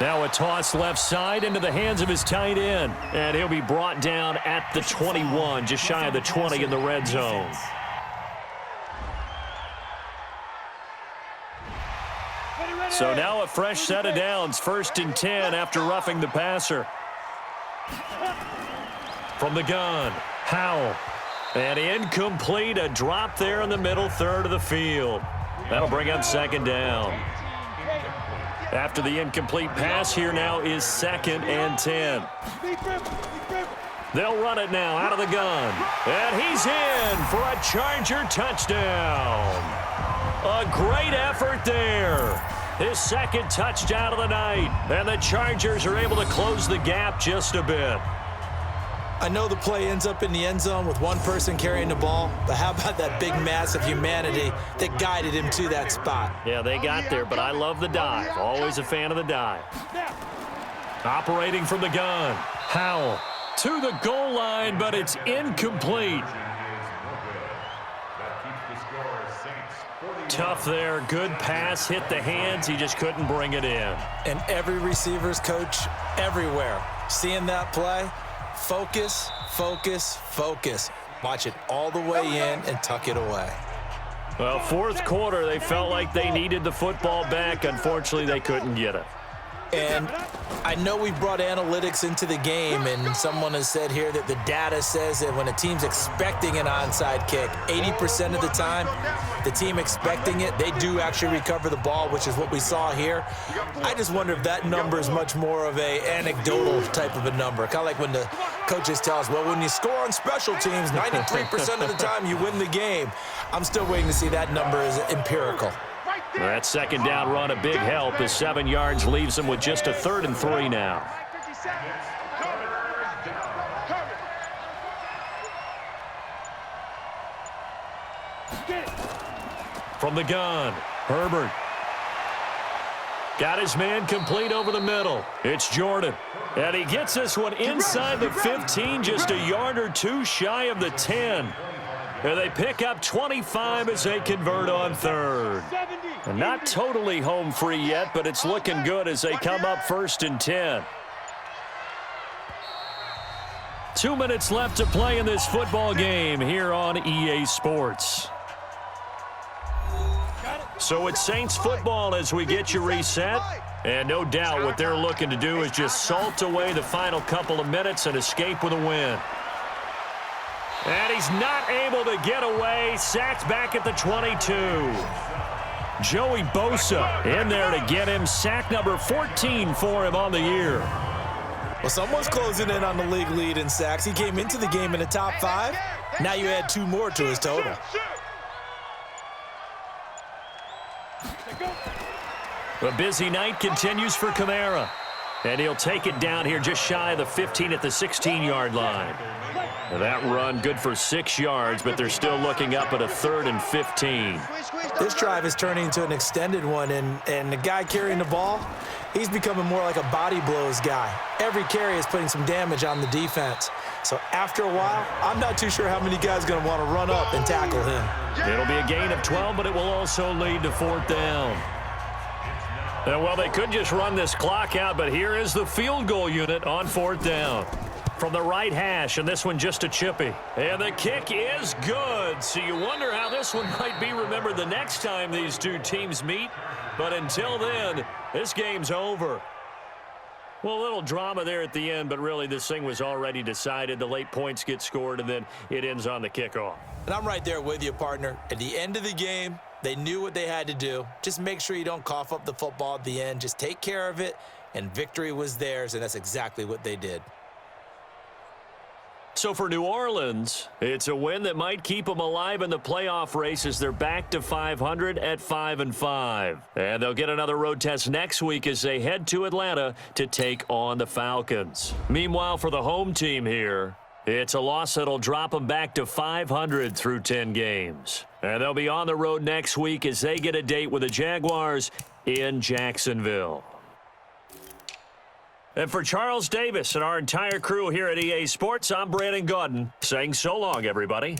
Now a toss left side into the hands of his tight end. And he'll be brought down at the 21, just shy of the 20 in the red zone. So now a fresh set of downs, 1st and 10 after roughing the passer. From the gun, Howell. And incomplete, a drop there in the middle third of the field. That'll bring up 2nd down. After the incomplete pass, here now is 2nd and 10. They'll run it now out of the gun. And he's in for a Charger touchdown. A great effort there. His 2nd touchdown of the night. And the Chargers are able to close the gap just a bit. I know the play ends up in the end zone with one person carrying the ball, but how about that big mass of humanity that guided him to that spot? Yeah, they got there, but I love the dive. Always a fan of the dive. Operating from the gun. Howell to the goal line, but it's incomplete. Tough there. Good pass. Hit the hands. He just couldn't bring it in. And every receiver's coach everywhere. Seeing that play, focus, focus, focus. Watch it all the way in and tuck it away. Well, fourth quarter, they felt like they needed the football back. Unfortunately, they couldn't get it. And I know we brought analytics into the game, and someone has said here that the data says that when a team's expecting an onside kick, 80% of the time, the team expecting it, they do actually recover the ball, which is what we saw here. I just wonder if that number is much more of a anecdotal type of a number. Kind of like when the coaches tell us, well, when you score on special teams, 93% of the time you win the game. I'm still waiting to see that number is empirical. That second down run, a big help as 7 yards leaves them with just a 3rd and 3 now. From the gun, Herbert. Got his man complete over the middle. It's Jordan. And he gets this one inside the 15, just a yard or two shy of the 10. And they pick up 25 as they convert on 3rd. And not totally home free yet, but it's looking good as they come up 1st and 10. 2 minutes left to play in this football game here on EA Sports. So it's Saints football as we get you reset. And no doubt what they're looking to do is just salt away the final couple of minutes and escape with a win. And he's not able to get away. Sacked back at the 22. Joey Bosa in there to get him. Sack number 14 for him on the year. Well, someone's closing in on the league lead in sacks. He came into the game in the top 5. Now you add 2 more to his total. The busy night continues for Kamara. And he'll take it down here just shy of the 15 at the 16-yard line. Now that run good for 6 yards, but they're still looking up at a 3rd and 15. This drive is turning into an extended one, and the guy carrying the ball, he's becoming more like a body blows guy. Every carry is putting some damage on the defense. So after a while, I'm not too sure how many guys are going to want to run up and tackle him. It'll be a gain of 12, but it will also lead to 4th down. And well, they could just run this clock out, but here is the field goal unit on 4th down. From the right hash, and this one just a chippy. And the kick is good. So you wonder how this one might be remembered the next time these two teams meet. But until then, this game's over. Well, a little drama there at the end, but really this thing was already decided. The late points get scored, and then it ends on the kickoff. And I'm right there with you, partner. At the end of the game, they knew what they had to do. Just make sure you don't cough up the football at the end. Just take care of it, and victory was theirs, and that's exactly what they did. So for New Orleans, it's a win that might keep them alive in the playoff race as they're back to 500 at 5-5. And they'll get another road test next week as they head to Atlanta to take on the Falcons. Meanwhile, for the home team here, it's a loss that'll drop them back to 500 through 10 games. And they'll be on the road next week as they get a date with the Jaguars in Jacksonville. And for Charles Davis and our entire crew here at EA Sports, I'm Brandon Gaudin saying so long, everybody.